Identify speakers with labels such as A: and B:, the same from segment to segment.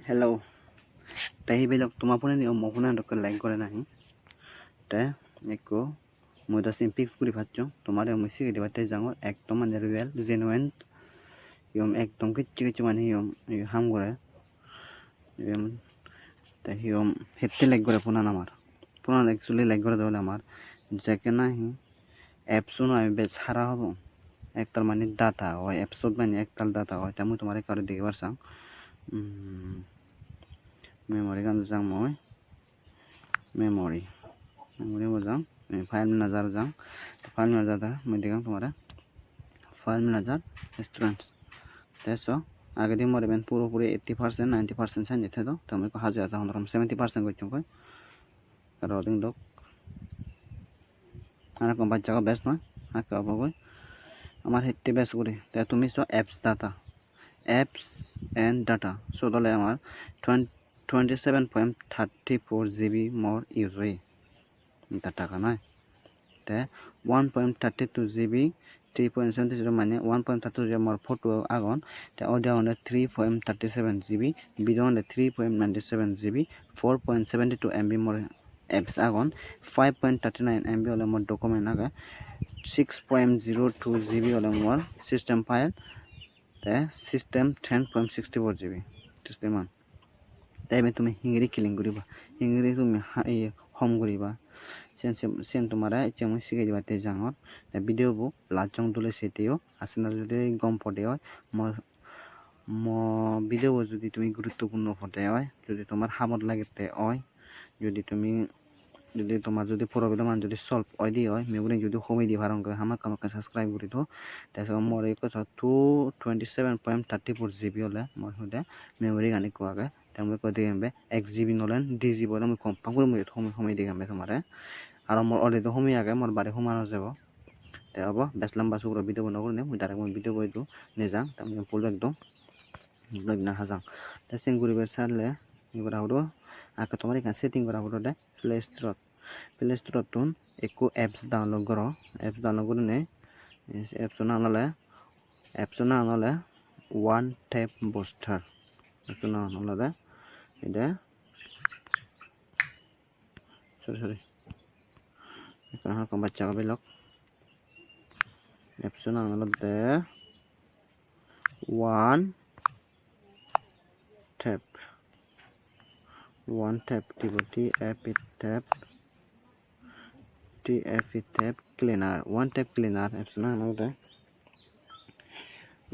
A: Hello, tahi belok tuma pune ni omo pune dok like করে nahi. Ta eko moi da simpix kuri bhatcho tomare moi sigi debate jangor ekdom mane real genuine yom ekdom kichu mane yom ham gore yom ta yom hette like gore puna namar puna actually like gore dole amar jeke nahi apps no আমি বে ছাড়া হবো একটার মানে data হয় episode মানে একটাল data হয় তাই মই তোমারে কারে দেখিবার চাং memory kan jang moi memory mojang file manager jang file manager da moi degang tomare file manager students teso আগে দিয়ে মরে বেন পুরোপুরি 80% 90% সাইন যেতে দাও তুমি কো হাজার দাও আমরা 70% করছুম কই রডিং ডক আনা কম বাচ্চা বেস্ট নয় আকে অবগই আমার হেতে বেস্ট করে তে তুমি so apps data apps and data so দলে আমার 27.34 GB মোর ইউজ হয় ডাটা কানায় তে 1.32 GB 3.70 মানে 1.32 মোর ফটো আগুন তে অডিও হলে 3.37 GB ভিডিও হলে 3.97 GB 4.72 MB মোর apps agon 5.39 MB hole mor document aga 6.02 GB hole mor system file te system 10.64 GB system তাই তুমি হিংরি কিলিং করিবা হিংরি তুমি হোম করিবা সেন তোমারা চেমন শিখে যাতে জাঙর ভিডিও বু লাচং তুলে সেতেও আসলে যদি গম পড়ে হয় ভিডিও যদি তুমি গুরুত্বপূর্ণ পড়ে হয় যদি তোমার হামত লাগতে হয় যদি তোমার যদি প্রবলেম যদি সলভ হয় দি হয় মেগুনি যদি কমে দি ভারং আমাকে সাবস্ক্রাইব করি তো তাছাড়া মোর এই কথা 27.34 GB হলে মোর হতে মেমোরি গানি কোয়াগে তেমন কই দিগামবে 1 GB নলেন 2 GB হলে আমি কনফার্ম করে মই সময় দিগামবে তোমারে আর মোর অলরেডি সময় আগে মোর বাড়ি সমানো যাব তে হব বেশ লম্বা সুগ্র ভিডিও বনাব নে মই ডাইরেক্ট মই ভিডিও বইতো নেজাং তাম ফুল একদম ব্লগ না হাজাং তে সিঙ্গুরি বে সারলে এবার আউডো আকে তোমার এখানে সেটিং করা হলো দে প্লে স্টোর তুন একো অ্যাপস ডাউনলোড করো অ্যাপস ডাউনলোড করে নে অ্যাপস না আনলে ওয়ান ট্যাপ বুস্টার অ্যাপস না আনলে এটা সরি এখন কম বাচ্চা কা বেলক অ্যাপস না আনলে দে one tap TF cleaner one tap cleaner apps na no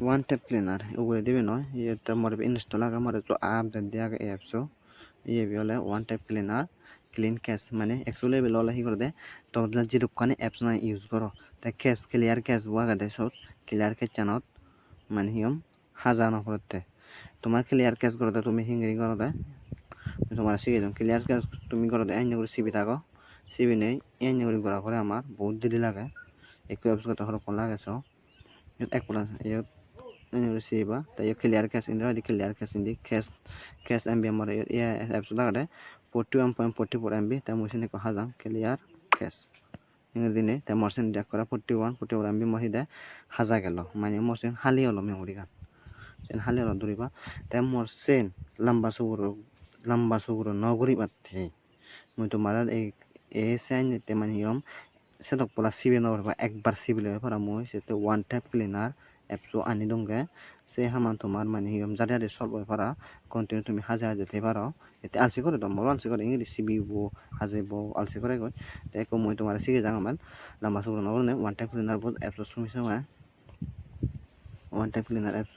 A: one tap cleaner ugure dibe no eta more install aga more to app dia aga apps so ye biole one tap cleaner clean cache মানে actually biole hi korde to je dukane apps na use koro ta cache clear cache waga de so clear cache chanot মানে হিয়ম হাজানো করতে তোমার clear cash করতে তুমি হিংরি করতে তোমার শিখে যাও ক্লিয়ার ক্যাশ তুমি করতে আইন করে সিবি থাকো সিবি নেই আইন করে করা পরে আমার বহুত দেরি লাগে একটু অ্যাপস করতে হলো কোন লাগে সো এক পুরা এই আইন করে সিবা তাই ক্লিয়ার ক্যাশ ইন্দ্রা দি ক্লিয়ার ক্যাশ ইন্দি ক্যাশ এমবি আমার এই অ্যাপস লাগে 41.44 MB তাই মশিনে কো হাজাং ক্লিয়ার ক্যাশ ইংরেজি দিনে তাই মশিন দেখ করা 41 MB মহি দে হাজা গেল মানে মশিন খালি হলো মেমোরি গান সেন হালি হলো দরিবা তাই মোর Sen lamba suguro noguri batte moi tomar e sign te maniom setok pola sibe no ba ekbar sibile para moi sete one tap cleaner apps ani donge se haman tomar mani hiom jade solve para continue তুমি হাজে যেতে পারো এতে আলসি করে দাও মোর আলসি করে English সিবিবো হাজেবো আলসি করে কই তাই কো মই তোমার শিখে জাঙামাল lamba suguro নগরে one tap cleaner বল apps সুমি সময় one tap cleaner apps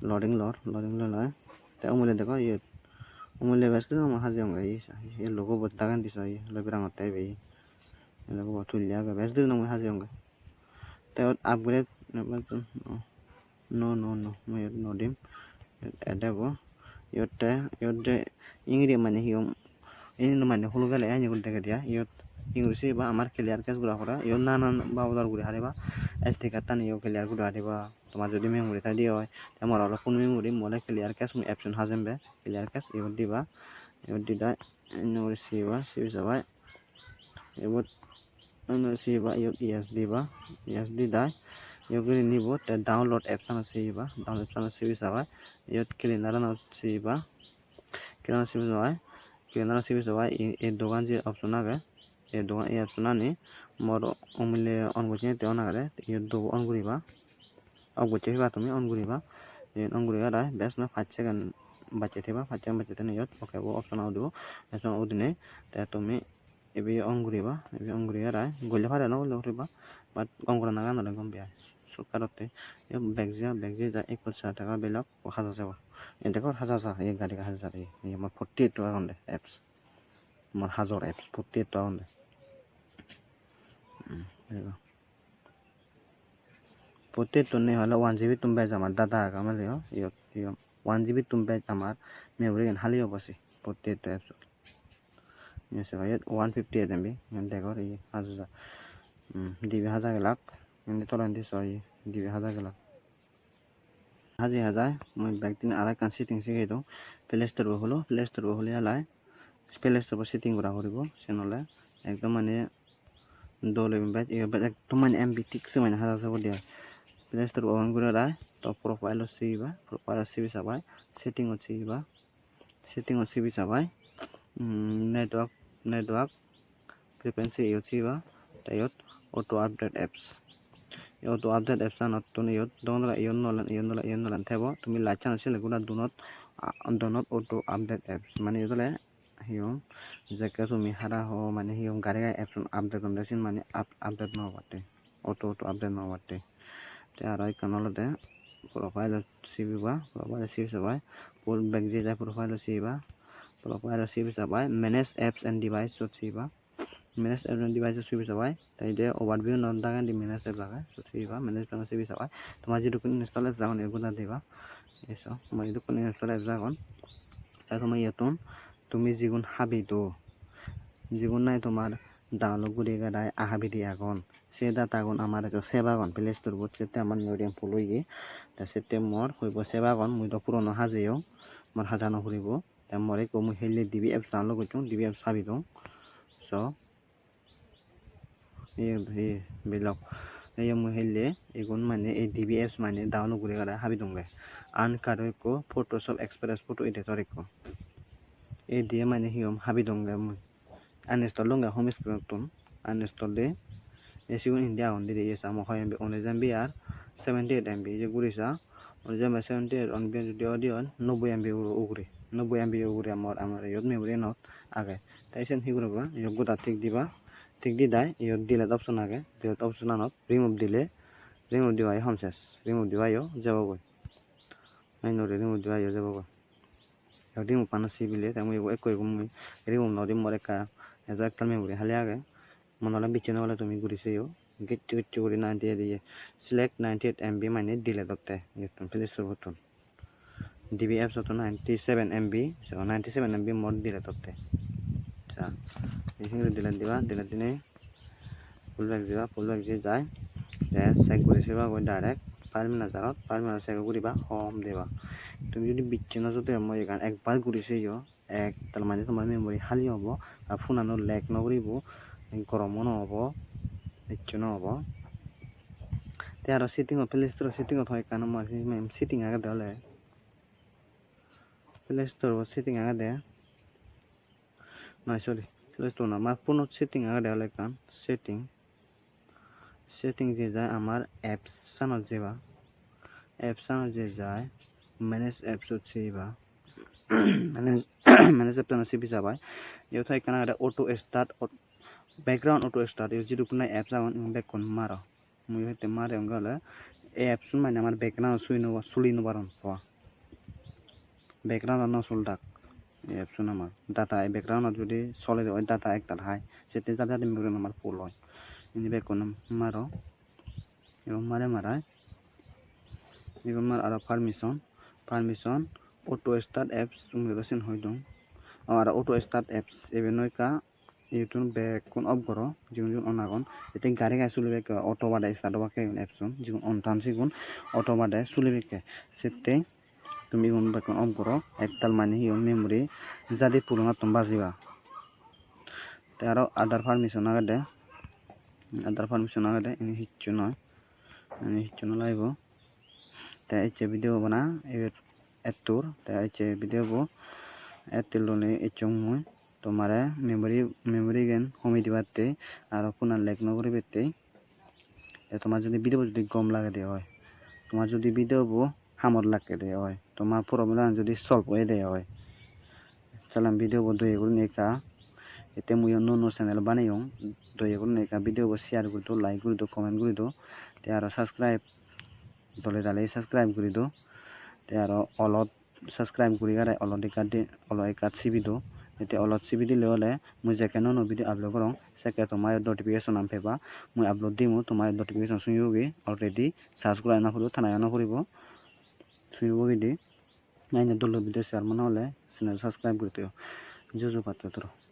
A: loading lor te umule দেখো ये umule bes ke ma haje ngai ye logo bot dagan disai lo birang otai be logo bot tulya ga bes de no ma haje ngai te upgrade no mo no dim adabo yotte ingri mane hiom in mane hulu gale ani gul daga dia yot ingri ba আমার clear cash গুলা করা ইও নানান বাউদার গুলি হারিবা SD card টানি ইও clear গুলা হারিবা তোমার যদি মেমোরি তাই দিও হয় তোমার হলো কোন মেমোরি মলে ক্লিয়ার ক্যাশ মু অপশন হাজেমবে ক্লিয়ার ক্যাশ ইও দিবা ইও দিদা ইনো সিবি সবাই ইও ইনো সিবা ইও ইএস দিবা ইএস দিদা yoguri nibo te download apps ano siba download apps ano sibi sabai yot cleaner ano siba cleaner sibi sabai cleaner sibi sabai e dogan je option age e dogan e option ani mor umile on gojine te on agade yot do on guriba ok gocche hiba tumi on guriba on guriga dai best na 5 second bacche theba 5 second bacche tene yot okay bo option audio option udine te tumi ebi on guriba dai golle pare no golle guriba but on gora naga no gom bia sukarote yo bagje ja 1 টাকা belok 1000 যাব এ দেখো 1000 এই গাড়ি 1000 এই আমার 48 টাকা গন্ডে apps আমার 1000 apps 48 টাকা গন্ডে দেখো 48 টনে হলো 1 GB তুমি বেজ আমার দাদা আগা মানে ইয়ো 1 GB তুমি বেজ আমার মেমরি গান হালিও বসে 48 অ্যাপস নিছে ভাই 158 MB দেখো এই 1000 দিবে 1000 lakh ini tolan di soy di haza gala haza moi back din ara kan setting se gedo play store bo holo alai play store bo setting kora horibo senole ekdom mane dole bat e bat ekdom mane MB tik se mane haza sabo dia play store on gora rai to profile o siba sabai setting o siba sabai network frequency yo siba tayot auto update apps auto update apps not to yot donla yon thebo tumi la channel sele guna do not auto update apps mane yole hiyo jeka tumi hara ho mane hiyo gare apps update on desin mane update no bate auto update no bate te arai kanolode profile sibiba sabai full back je profile siba sabai manage apps and device so siba manage apps and devices sibi sabai tai de overview non dagan di manage app laga so siba manage apps sibi sabai tomar je dukun install app jagon egola deba eso mai dukun install app jagon ta tomai yatun tumi jigun habi do jigun nai tomar download guri gadai ahabi di agon se data gon amar ka sebagon play store bot sete amar medium follow ye ta sete mor hoibo sebagon mui do purono hajeyo mor hajano huribo ta mori ko mui helle db app download gochung db app sabi do so belok এই মহিলে এগুন মানে এই DBS মানে download করে গড়া হাবি দঙ্গে আন কারো কো ফটোশপ এক্সপ্রেস ফটো এডিটর কো এই দিয়ে মানে হিয়ম হাবি দঙ্গে আনইনস্টল দঙ্গে হোম স্ক্রিন তুন আনইনস্টল দে এসিগুন ইন্ডিয়া অন দি এসা ম হয় এমবি অন এমবি আর 78 MB যে গুরিসা অন জামা 78 অন বি যদি অডিও 90 MB উগরি 90 MB উগরি আমার ইয়ত মেমরি নট আগে তাইছেন হিগুরো ইয়গুতা ঠিক দিবা ঠিক দি দাই ইয়ত ডিলেট অপশন আগে ডিলেট অপশন আনত রিমুভ দিবাই হম শেষ রিমুভ দিবাইও যাবগৈ আইনরে রিমুভ দিবাইও যাবগৈ রিমুভ পানা সিবিলে তাই একো মুই রিমুভ নদি মরে কা এজ একটা মেমরি হালে আগে মনলা বিচনা বলে তুমি ঘুরিছেও গিট করে না দিয়ে সিলেক্ট 98 MB মানে ডিলেট দতে ইয়তুন প্লে স্টোর বটন ডিবি অ্যাপস তো 97 MB সো 97 MB মোড ডিলেট দতে আচ্ছা এখানে ডিলেট দিনে ফুল ব্যাক যে যায় চেক করে সেবা গৈ ডাইরেক্ট ফাইল ম্যানেজার চেক করিবা হোম দেবা তুমি যদি বিচ্ছিন্ন যদি মই এখান একবার ঘুরিছে এক তার মানে তোমার মেমরি খালি হব আর ফোনানো ল্যাগ নকরিব গরমও নহব কিচ্ছু নহব তে আর সেটিং প্লে স্টোর সেটিং হয় কারণ মই সেটিং আগে দেলে প্লে স্টোর সেটিং আগে দে নয় সরি প্লে স্টোর না আমার ফোন সেটিং আগে দেলে কারণ সেটিং যে যায় আমার অ্যাপস সানল যে যায় ম্যানেজ অ্যাপস হচ্ছে বা ম্যানেজ অ্যাপ না সিবি যাবাই ইউ থাই কানা এটা auto start background auto start ইউ যদি কোনো অ্যাপস আগুন ব্যাক কোন মারো মুই হইতে মারে গেলে এই অ্যাপস মানে আমার ব্যাকগ্রাউন্ড সুলিনো বারণ হওয়া ব্যাকগ্রাউন্ড না সুলটাক এই অ্যাপস আমার ডাটা ব্যাকগ্রাউন্ড যদি চলে ওই ডাটা একটা হাই সেতে যাতে ব্যাকগ্রাউন্ড আমার ফুল হয় ini back kono maro এবং মারায় এবং আর পারমিশন অটো স্টার্ট অ্যাপস উমরেদসিন হইদং আর অটো স্টার্ট অ্যাপস এবেনয়কা ইউটিউব ব্যাক কোন অফ করো জিগুন অনাগন এতে গাড়ি সুলিবে অটো বাডা স্টার্ট বাকে অ্যাপস জিগুন অন টানসিগুন অটো বাডা সুলিবে সেতে তুমি গুন ব্যাক অফ করো একতাল মানে হিও মেমরি জাদি পুরোনা তুম বাজিবা তে আরো আদার permission আগদে ini hiccu noy ani hichono laibo te iche video bana ebet ettur te iche video bo ettiloni ichungmui tomare memory gen homi dibatte aro phone lag no goribette te tomar যদি video যদি গম লাগে দেওয়া হয় তোমার যদি video bo hamor lakke দেওয়া হয় তোমার problem যদি solve হয়ে দেওয়া হয় salam video bo doye gurinei eka ete mui no channel baneyong doye gurinei eka video bo share guri do like guri do comment guri do te aro subscribe dole dale subscribe guri do te aro olot subscribe guri gare olot eka sibi do ete olot sibi dile ole mui jeke no video upload korong seke tomai notification ampeba mui upload dimu tomai notification suyogi already search kurai na puribo thanai na puribo suyogi di naine dolo video share mano ole channel subscribe guri teo jojo pato toro।